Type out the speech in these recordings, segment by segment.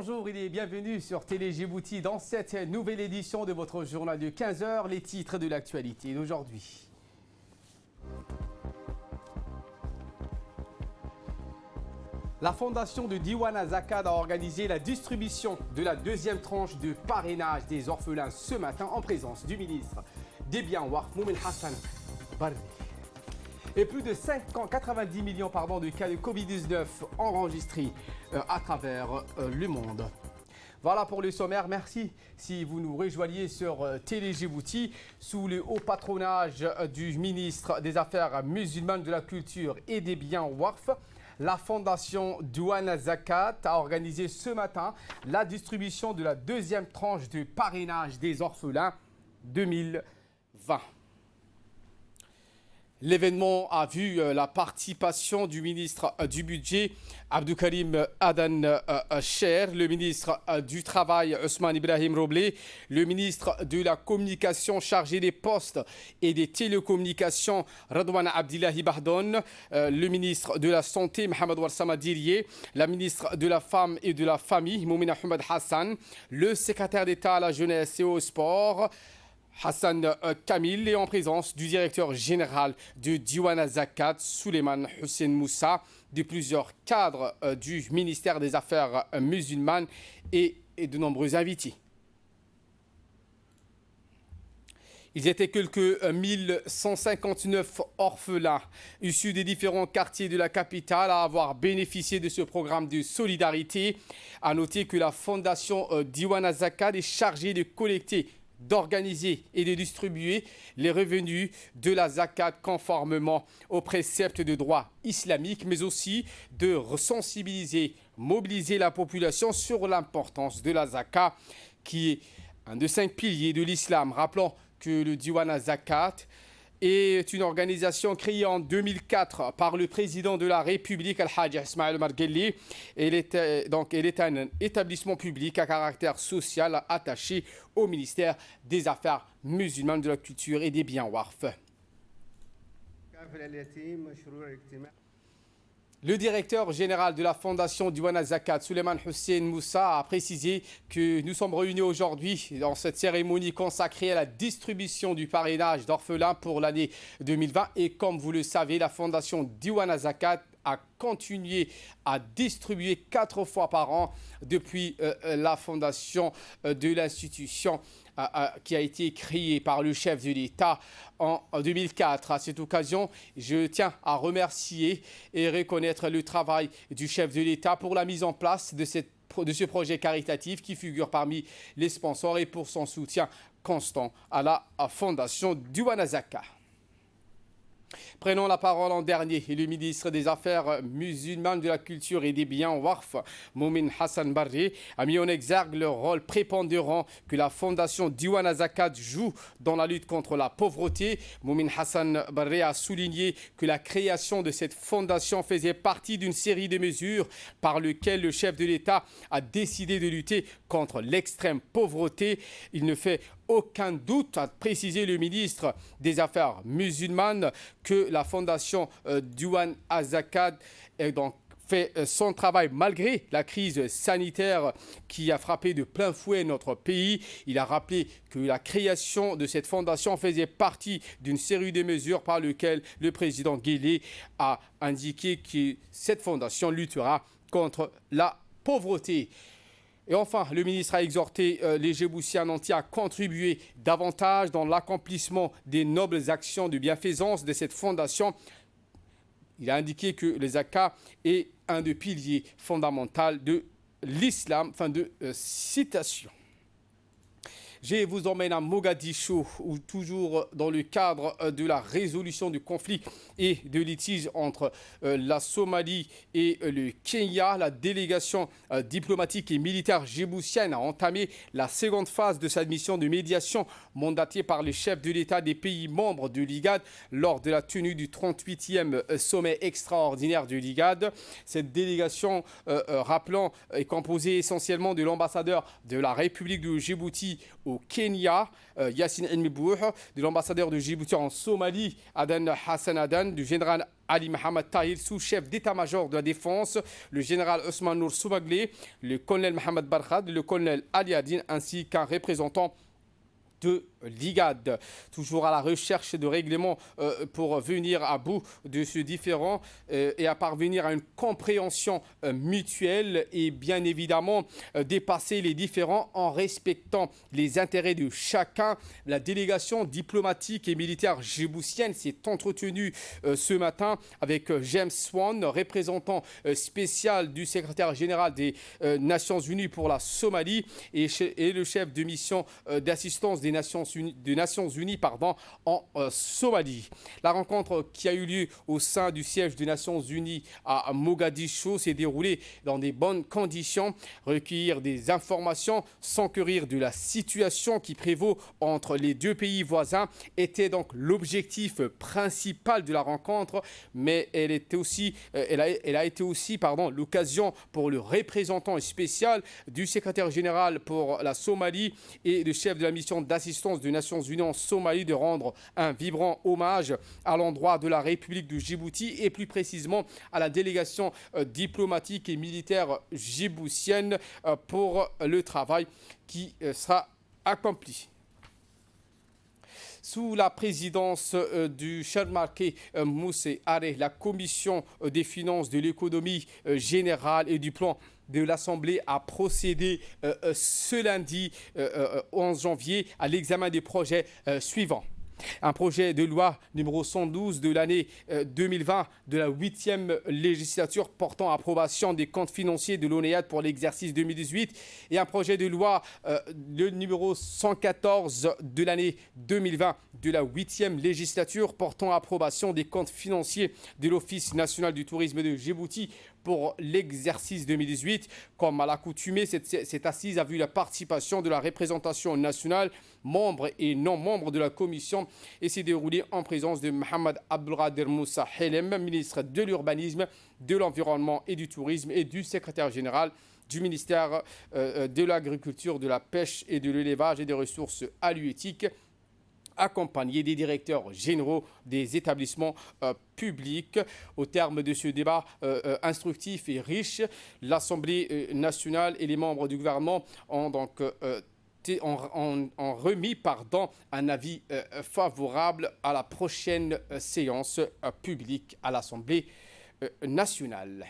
Bonjour et bienvenue sur Télé Djibouti dans cette nouvelle édition de votre journal de 15 h, les titres de l'actualité d'aujourd'hui. La fondation de Diwana Zakad a organisé la distribution de la deuxième tranche de parrainage des orphelins ce matin en présence du ministre des Biens Waqf, Moumin Hassan Barri. Et plus de 90 millions de cas de Covid-19 enregistrés à travers le monde. Voilà pour le sommaire. Merci si vous nous rejoignez sur Télé Djibouti sous le haut patronage du ministre des Affaires musulmanes, de la Culture et des Biens Waqf. La fondation Diwana Zakad a organisé ce matin la distribution de la deuxième tranche de parrainage des orphelins 2020. L'événement a vu la participation du ministre du Budget, Abdoukarim Adan Cher, le ministre du Travail, Ousmane Ibrahim Roblé, le ministre de la Communication chargé des postes et des télécommunications, Radouane Abdillahi Bahdon, le ministre de la Santé, Mohamed Warsama Diriye, la ministre de la Femme et de la Famille, Moumina Ahmed Hassan, le secrétaire d'État à la Jeunesse et au Sport, Hassan Kamil, et en présence du directeur général de Diwana Zakad, Souleymane Hussein Moussa, de plusieurs cadres du ministère des Affaires musulmanes et de nombreux invités. Ils étaient quelques 1159 orphelins issus des différents quartiers de la capitale à avoir bénéficié de ce programme de solidarité. À noter que la fondation Diwana Zakad est chargée de collecter, d'organiser et de distribuer les revenus de la zakat conformément aux préceptes de droit islamique, mais aussi de sensibiliser, mobiliser la population sur l'importance de la zakat, qui est un des 5 piliers de l'islam. Rappelons que le Diwana Zakad est une organisation créée en 2004 par le président de la République, Al-Hajj Ismaël Omar Guelleh. Elle est un établissement public à caractère social attaché au ministère des Affaires musulmanes, de la Culture et des Biens Waqf. Le directeur général de la fondation Diwana Zakad, Souleymane Hussein Moussa, a précisé que nous sommes réunis aujourd'hui dans cette cérémonie consacrée à la distribution du parrainage d'orphelins pour l'année 2020. Et comme vous le savez, la fondation Diwana Zakad a continué à distribuer 4 fois par an depuis la fondation de l'institution qui a été créée par le chef de l'État en 2004. À cette occasion, je tiens à remercier et reconnaître le travail du chef de l'État pour la mise en place de ce projet caritatif qui figure parmi les sponsors et pour son soutien constant à la fondation Diwana Zakad. Prenons la parole en dernier. Le ministre des Affaires musulmanes, de la Culture et des Biens Waqf, Moumin Hassan Barri, a mis en exergue le rôle prépondérant que la fondation Diwana Zakad joue dans la lutte contre la pauvreté. Moumin Hassan Barri a souligné que la création de cette fondation faisait partie d'une série de mesures par lesquelles le chef de l'État a décidé de lutter contre l'extrême pauvreté. Il ne fait aucun doute, a précisé le ministre des Affaires musulmanes, que la fondation Diwana Zakad fait son travail malgré la crise sanitaire qui a frappé de plein fouet notre pays. Il a rappelé que la création de cette fondation faisait partie d'une série de mesures par lesquelles le président Guelleh a indiqué que cette fondation luttera contre la pauvreté. Et enfin, le ministre a exhorté les Djiboutiens entiers à contribuer davantage dans l'accomplissement des nobles actions de bienfaisance de cette fondation. Il a indiqué que le zakat est un des piliers fondamentaux de l'islam. Fin de citation. Je vous emmène à Mogadiscio, où toujours dans le cadre de la résolution du conflit et de litige entre la Somalie et le Kenya, la délégation diplomatique et militaire djiboutienne a entamé la seconde phase de sa mission de médiation mandatée par les chefs de l'État des pays membres de l'IGAD lors de la tenue du 38e sommet extraordinaire de l'IGAD. Cette délégation, rappelant, est composée essentiellement de l'ambassadeur de la République de Djibouti au Kenya, Yassine Elmibouh, de l'ambassadeur de Djibouti en Somalie, Adan Hassan Adan, du général Ali Mohamed Tahir, sous-chef d'état-major de la défense, le général Ousmane Nour Soumaglé, le colonel Mohamed Barkhad, le colonel Ali Adine, ainsi qu'un représentant de l'IGAD, toujours à la recherche de règlements pour venir à bout de ce différend et à parvenir à une compréhension mutuelle et bien évidemment dépasser les différends en respectant les intérêts de chacun. La délégation diplomatique et militaire djiboutienne s'est entretenue ce matin avec James Swan, représentant spécial du secrétaire général des Nations Unies pour la Somalie et le chef de mission d'assistance des Nations Unies en Somalie. La rencontre qui a eu lieu au sein du siège des Nations Unies à Mogadiscio s'est déroulée dans des bonnes conditions. Recueillir des informations, s'enquérir de la situation qui prévaut entre les deux pays voisins était donc l'objectif principal de la rencontre, mais elle a été aussi l'occasion pour le représentant spécial du secrétaire général pour la Somalie et le chef de la mission d'assistance des Nations Unies en Somalie de rendre un vibrant hommage à l'endroit de la République de Djibouti et plus précisément à la délégation diplomatique et militaire djiboutienne pour le travail qui sera accompli. Sous la présidence du Charmarké Moussé Aré, la commission des finances, de l'économie générale et du plan de l'Assemblée a procédé ce lundi 11 janvier à l'examen des projets suivants. Un projet de loi numéro 112 de l'année 2020 de la 8e législature portant approbation des comptes financiers de l'ONEAD pour l'exercice 2018 et un projet de loi le numéro 114 de l'année 2020 de la 8e législature portant approbation des comptes financiers de l'Office national du tourisme de Djibouti pour l'exercice 2018. Comme à l'accoutumée, cette assise a vu la participation de la représentation nationale, membres et non-membres de la commission, et s'est déroulée en présence de Mohamed Abdelkader Moussa Helem, ministre de l'Urbanisme, de l'Environnement et du Tourisme, et du secrétaire général du ministère de l'Agriculture, de la Pêche et de l'Élevage et des Ressources halieutiques, accompagné des directeurs généraux des établissements publics. Au terme de ce débat instructif et riche, l'Assemblée nationale et les membres du gouvernement ont donc remis un avis favorable à la prochaine séance publique à l'Assemblée nationale.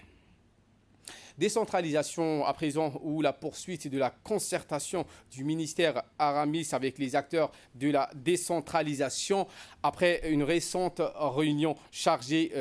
Décentralisation à présent, ou la poursuite de la concertation du ministère Aramis avec les acteurs de la décentralisation après une récente réunion chargée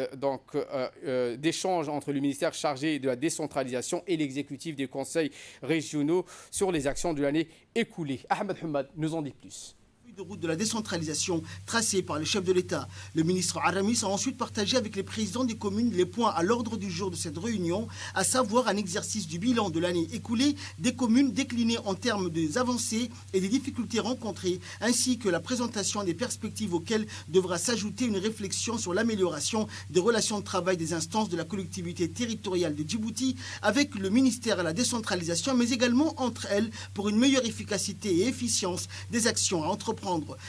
d'échanges entre le ministère chargé de la décentralisation et l'exécutif des conseils régionaux sur les actions de l'année écoulée. Ahmed Hamad nous en dit plus. De route de la décentralisation tracée par le chef de l'État. Le ministre Aramis a ensuite partagé avec les présidents des communes les points à l'ordre du jour de cette réunion, à savoir un exercice du bilan de l'année écoulée des communes déclinées en termes des avancées et des difficultés rencontrées, ainsi que la présentation des perspectives auxquelles devra s'ajouter une réflexion sur l'amélioration des relations de travail des instances de la collectivité territoriale de Djibouti avec le ministère de la décentralisation, mais également entre elles pour une meilleure efficacité et efficience des actions à entreprendre.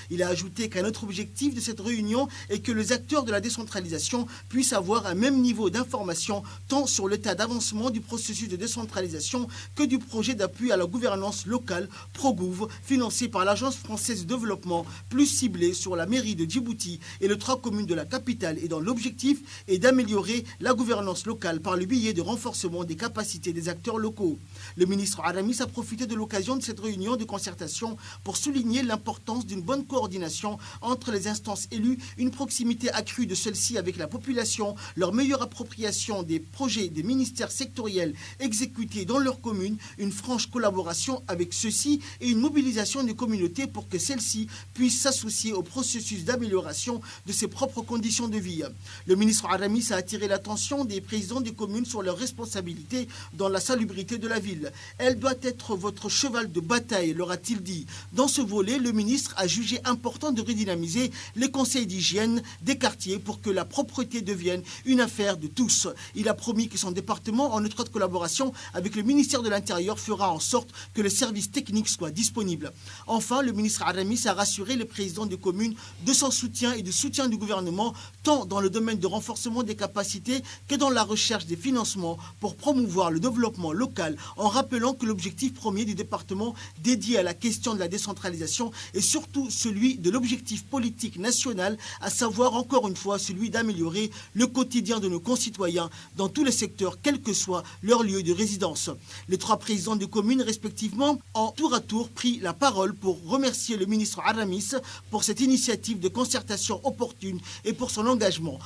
Il a ajouté qu'un autre objectif de cette réunion est que les acteurs de la décentralisation puissent avoir un même niveau d'information tant sur l'état d'avancement du processus de décentralisation que du projet d'appui à la gouvernance locale ProGouv, financé par l'Agence française de développement, plus ciblé sur la mairie de Djibouti et les 3 communes de la capitale, et dont l'objectif est d'améliorer la gouvernance locale par le biais de renforcement des capacités des acteurs locaux. Le ministre Aramis a profité de l'occasion de cette réunion de concertation pour souligner l'importance d'une bonne coordination entre les instances élues, une proximité accrue de celles-ci avec la population, leur meilleure appropriation des projets des ministères sectoriels exécutés dans leurs communes, une franche collaboration avec ceux-ci et une mobilisation des communautés pour que celles-ci puissent s'associer au processus d'amélioration de ses propres conditions de vie. Le ministre Aramis a attiré l'attention des présidents des communes sur leurs responsabilités dans la salubrité de la ville. Elle doit être votre cheval de bataille, leur a-t-il dit. Dans ce volet, le ministre a jugé important de redynamiser les conseils d'hygiène des quartiers pour que la propreté devienne une affaire de tous. Il a promis que son département, en étroite collaboration avec le ministère de l'Intérieur, fera en sorte que les services techniques soient disponibles. Enfin, le ministre Aramis a rassuré les présidents de communes de son soutien et du soutien du gouvernement, tant dans le domaine de renforcement des capacités que dans la recherche des financements pour promouvoir le développement local, en rappelant que l'objectif premier du département dédié à la question de la décentralisation est surtout celui de l'objectif politique national, à savoir encore une fois celui d'améliorer le quotidien de nos concitoyens dans tous les secteurs, quel que soit leur lieu de résidence. Les trois présidents de communes respectivement ont tour à tour pris la parole pour remercier le ministre Aramis pour cette initiative de concertation opportune et pour son engagement.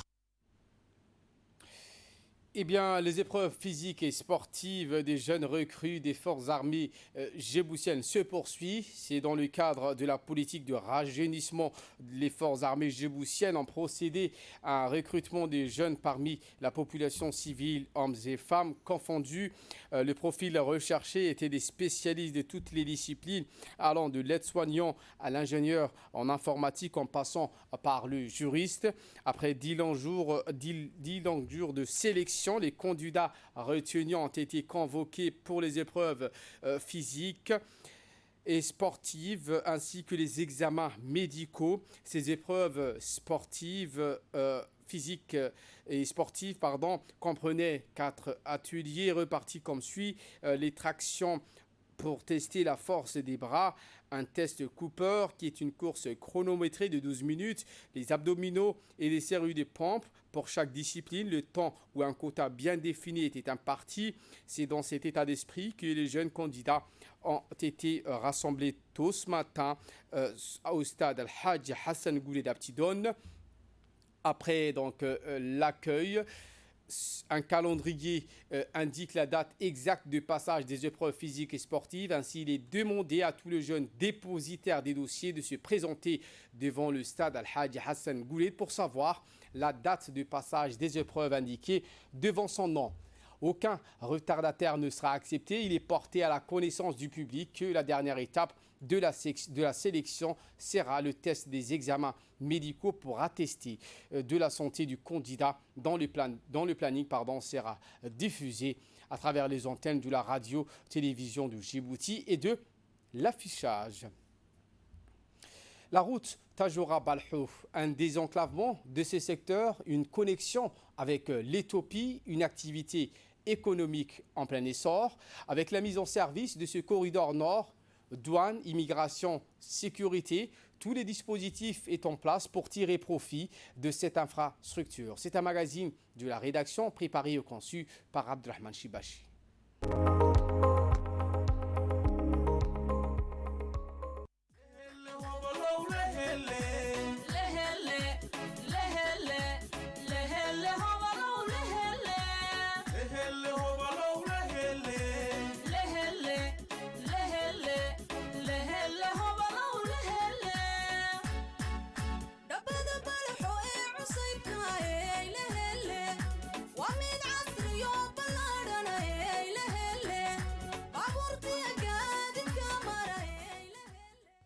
Eh bien, les épreuves physiques et sportives des jeunes recrues des forces armées djiboutiennes se poursuivent. C'est dans le cadre de la politique de rajeunissement. Les forces armées djiboutiennes ont procédé à un recrutement des jeunes parmi la population civile, hommes et femmes confondus. Le profil recherché était des spécialistes de toutes les disciplines, allant de l'aide-soignant à l'ingénieur en informatique en passant par le juriste. Après 10 longs jours de sélection, les candidats retenus ont été convoqués pour les épreuves physiques et sportives ainsi que les examens médicaux. Ces épreuves sportives physiques et sportives comprenaient 4 ateliers repartis comme suit. Les tractions pour tester la force des bras, un test Cooper qui est une course chronométrée de 12 minutes, les abdominaux et les séries de pompes. Pour chaque discipline, le temps ou un quota bien défini était imparti. C'est dans cet état d'esprit que les jeunes candidats ont été rassemblés tôt ce matin au stade Al-Hajj Hassan Goulet d'Aptidon. Après l'accueil, un calendrier indique la date exacte de passage des épreuves physiques et sportives. Ainsi, il est demandé à tous les jeunes dépositaires des dossiers de se présenter devant le stade Al-Hajj Hassan Goulet pour savoir la date de passage des épreuves indiquées devant son nom. Aucun retardataire ne sera accepté. Il est porté à la connaissance du public que la dernière étape de la sélection sera le test des examens médicaux pour attester de la santé du candidat dont le planning sera diffusé à travers les antennes de la radio-télévision du Djibouti et de l'affichage. La route Tadjoura-Balhou, un désenclavement de ces secteurs, une connexion avec l'Éthiopie, une activité économique en plein essor, avec la mise en service de ce corridor nord, douane, immigration, sécurité, tous les dispositifs sont en place pour tirer profit de cette infrastructure. C'est un magazine de la rédaction préparé et conçu par Abdelrahman Chibachi.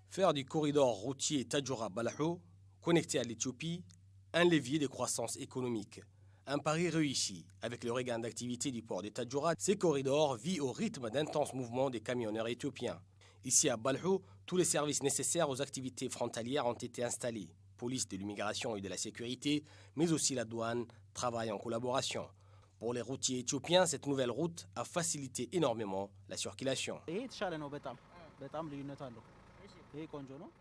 Faire du corridor routier Tadjoura-Balhou, connecté à l'Éthiopie, un levier de croissance économique. Un pari réussi. Avec le regain d'activité du port de Tadjoura, ces corridors vivent au rythme d'intenses mouvements des camionneurs éthiopiens. Ici à Balhou, tous les services nécessaires aux activités frontalières ont été installés. Police de l'immigration et de la sécurité, mais aussi la douane, travaillent en collaboration. Pour les routiers éthiopiens, cette nouvelle route a facilité énormément la circulation.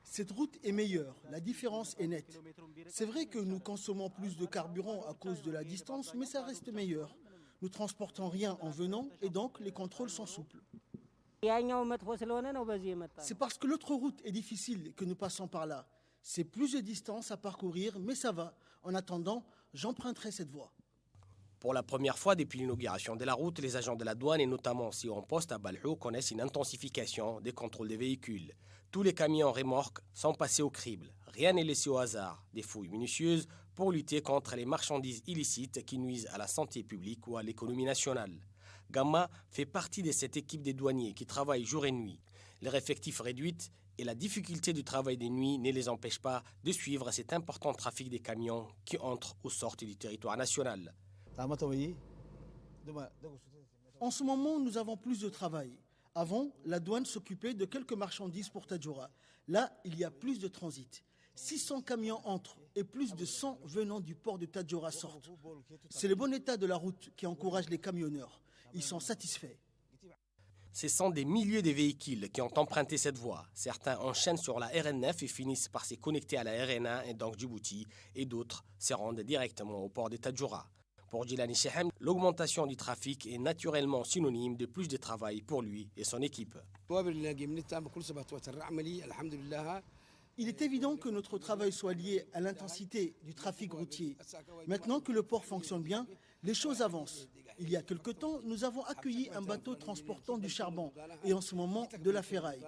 Cette route est meilleure, la différence est nette. C'est vrai que nous consommons plus de carburant à cause de la distance, mais ça reste meilleur. Nous transportons rien en venant et donc les contrôles sont souples. C'est parce que l'autre route est difficile que nous passons par là. C'est plus de distance à parcourir, mais ça va. En attendant, j'emprunterai cette voie. Pour la première fois depuis l'inauguration de la route, les agents de la douane et notamment ceux en poste à Balhou connaissent une intensification des contrôles des véhicules. Tous les camions remorques sont passés au crible. Rien n'est laissé au hasard. Des fouilles minutieuses pour lutter contre les marchandises illicites qui nuisent à la santé publique ou à l'économie nationale. Gamma fait partie de cette équipe des douaniers qui travaillent jour et nuit. Leur effectif réduit Et la difficulté du travail des nuits ne les empêche pas de suivre cet important trafic des camions qui entrent ou sortent du territoire national. En ce moment, nous avons plus de travail. Avant, la douane s'occupait de quelques marchandises pour Tadjoura. Là, il y a plus de transit. 600 camions entrent et plus de 100 venant du port de Tadjoura sortent. C'est le bon état de la route qui encourage les camionneurs. Ils sont satisfaits. Ce sont des milliers de véhicules qui ont emprunté cette voie. Certains enchaînent sur la RN9 et finissent par se connecter à la RN1 et donc Djibouti, et d'autres se rendent directement au port de Tadjoura. Pour Djilani Chehem, l'augmentation du trafic est naturellement synonyme de plus de travail pour lui et son équipe. Il est évident que notre travail soit lié à l'intensité du trafic routier. Maintenant que le port fonctionne bien, les choses avancent. Il y a quelque temps, nous avons accueilli un bateau transportant du charbon et en ce moment de la ferraille.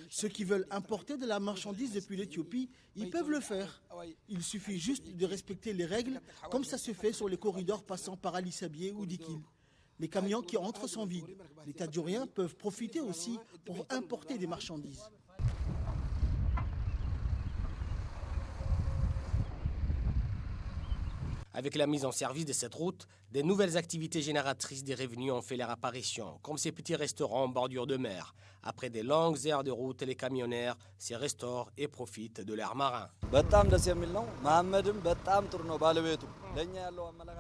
Ceux qui veulent importer de la marchandise depuis l'Éthiopie, ils peuvent le faire. Il suffit juste de respecter les règles, comme ça se fait sur les corridors passant par Ali Sabié ou Dikil. Les camions qui entrent sont vides. Les Tadjouriens peuvent profiter aussi pour importer des marchandises. Avec la mise en service de cette route, des nouvelles activités génératrices des revenus ont fait leur apparition, comme ces petits restaurants en bordure de mer. Après des longues heures de route, les camionneurs s'y restaurent et profitent de l'air marin.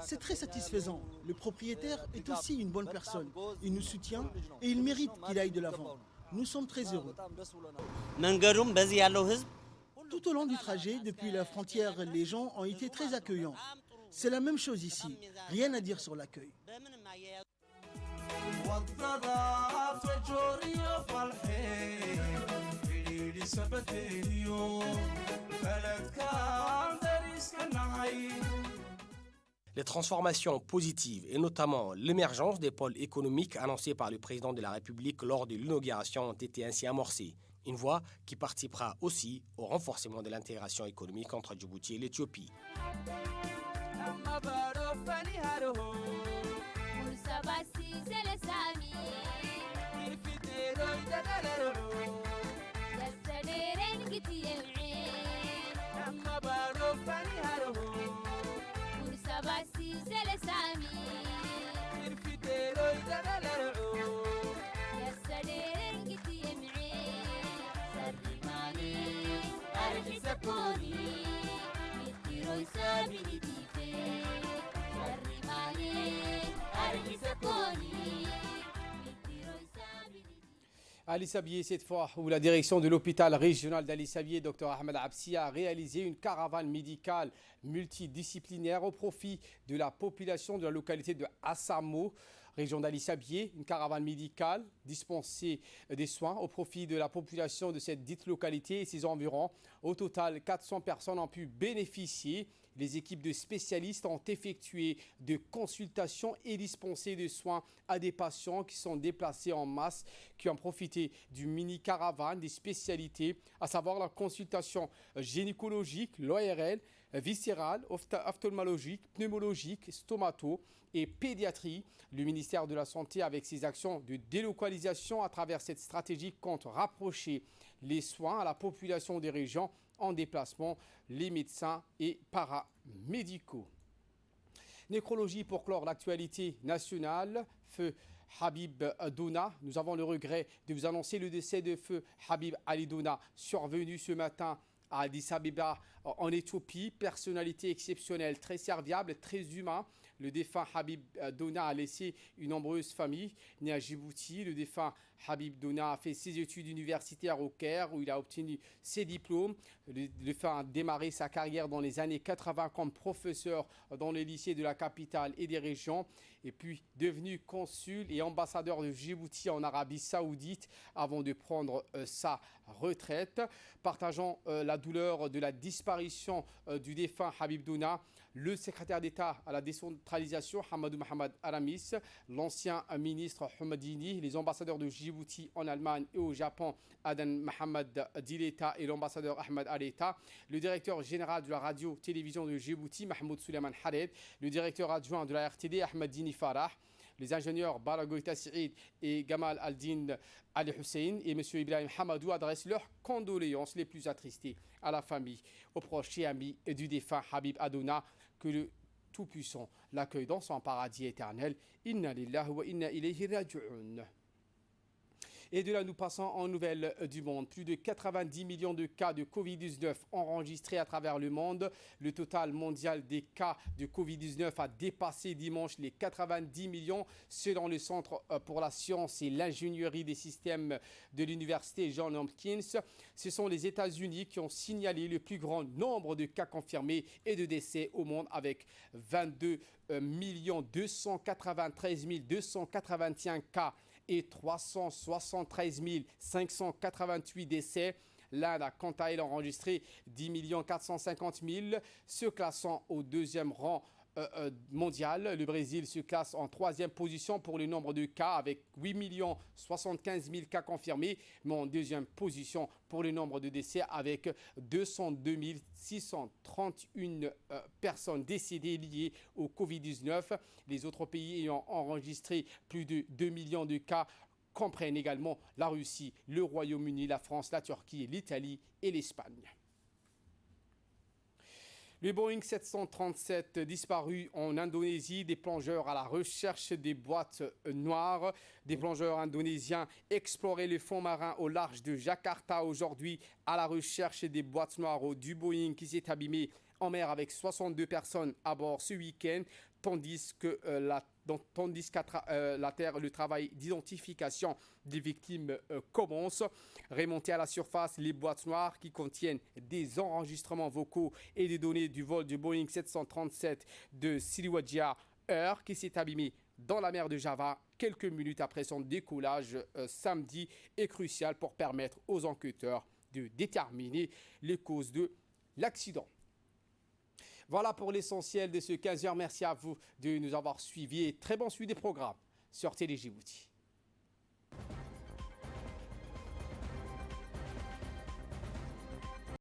C'est très satisfaisant. Le propriétaire est aussi une bonne personne. Il nous soutient et il mérite qu'il aille de l'avant. Nous sommes très heureux. Tout au long du trajet, depuis la frontière, les gens ont été très accueillants. C'est la même chose ici. Rien à dire sur l'accueil. Les transformations positives et notamment l'émergence des pôles économiques annoncés par le président de la République lors de l'inauguration ont été ainsi amorcées. Une voie qui participera aussi au renforcement de l'intégration économique entre Djibouti et l'Éthiopie. Ali Sabié, cette fois, où la direction de l'hôpital régional d'Ali Sabié, Dr Ahmed Absi, a réalisé une caravane médicale multidisciplinaire au profit de la population de la localité de Assamo, région d'Ali Sabié. Une caravane médicale dispensée des soins au profit de la population de cette dite localité et ses environs. Au total, 400 personnes ont pu bénéficier. Les équipes de spécialistes ont effectué des consultations et dispensé des soins à des patients qui sont déplacés en masse, qui ont profité du mini-caravane des spécialités, à savoir la consultation gynécologique, l'ORL, viscérale, ophtalmologique, pneumologique, stomato et pédiatrie. Le ministère de la Santé, avec ses actions de délocalisation à travers cette stratégie, compte rapprocher les soins à la population des régions en déplacement, les médecins et paramédicaux. Nécrologie pour clore l'actualité nationale. Feu Habib Dona. Nous avons le regret de vous annoncer le décès de feu Habib Ali Dona, survenu ce matin à Addis Abeba en Éthiopie. Personnalité exceptionnelle, très serviable, très humain. Le défunt Habib Dona a laissé une nombreuse famille. Né à Djibouti, le défunt Habib Dona a fait ses études universitaires au Caire où il a obtenu ses diplômes. Le défunt a démarré sa carrière dans les années 80 comme professeur dans les lycées de la capitale et des régions. Et puis devenu consul et ambassadeur de Djibouti en Arabie Saoudite avant de prendre sa retraite. Partageant la douleur de la disparition du défunt Habib Dona, le secrétaire d'État à la décentralisation, Hamadou Mohamed Aramis, l'ancien ministre Houmadini, les ambassadeurs de Djibouti en Allemagne et au Japon, Adan Mohamed Dileta et l'ambassadeur Ahmed Aleta, le directeur général de la radio-télévision de Djibouti, Mahmoud Suleiman Hared, le directeur adjoint de la RTD, Ahmed Dini Farah, Les ingénieurs Baragoita Saïd et Gamal Aldin Ali Hussein et M. Ibrahim Hamadou adressent leurs condoléances les plus attristées à la famille, aux proches et amis du défunt Habib Adouna, que le Tout-Puissant l'accueille dans son paradis éternel. Inna lillahi wa inna ilayhi raji'un. Et de là, nous passons en nouvelles du monde. Plus de 90 millions de cas de Covid-19 enregistrés à travers le monde. Le total mondial des cas de Covid-19 a dépassé dimanche les 90 millions selon le Centre pour la science et l'ingénierie des systèmes de l'université Johns Hopkins. Ce sont les États-Unis qui ont signalé le plus grand nombre de cas confirmés et de décès au monde avec 22 293 281 cas et 373 588 décès. L'Inde a quant à elle enregistré 10 450 000, se classant au deuxième rang mondial. Le Brésil se classe en troisième position pour le nombre de cas avec 8 75 000 cas confirmés, mais en deuxième position pour le nombre de décès avec 202 631 personnes décédées liées au Covid-19. Les autres pays ayant enregistré plus de 2 millions de cas comprennent également la Russie, le Royaume-Uni, la France, la Turquie, l'Italie et l'Espagne. Le Boeing 737 disparu en Indonésie, des plongeurs à la recherche des boîtes noires. Des plongeurs indonésiens exploraient le fond marin au large de Jakarta aujourd'hui à la recherche des boîtes noires du Boeing qui s'est abîmé en mer avec 62 personnes à bord ce week-end, tandis que le travail d'identification des victimes commence. Remontées à la surface, les boîtes noires qui contiennent des enregistrements vocaux et des données du vol du Boeing 737 de Sriwijaya Air qui s'est abîmé dans la mer de Java quelques minutes après son décollage samedi est crucial pour permettre aux enquêteurs de déterminer les causes de l'accident. Voilà pour l'essentiel de ce 15h. Merci à vous de nous avoir suivis et très bon suivi des programmes sur Télé Djibouti.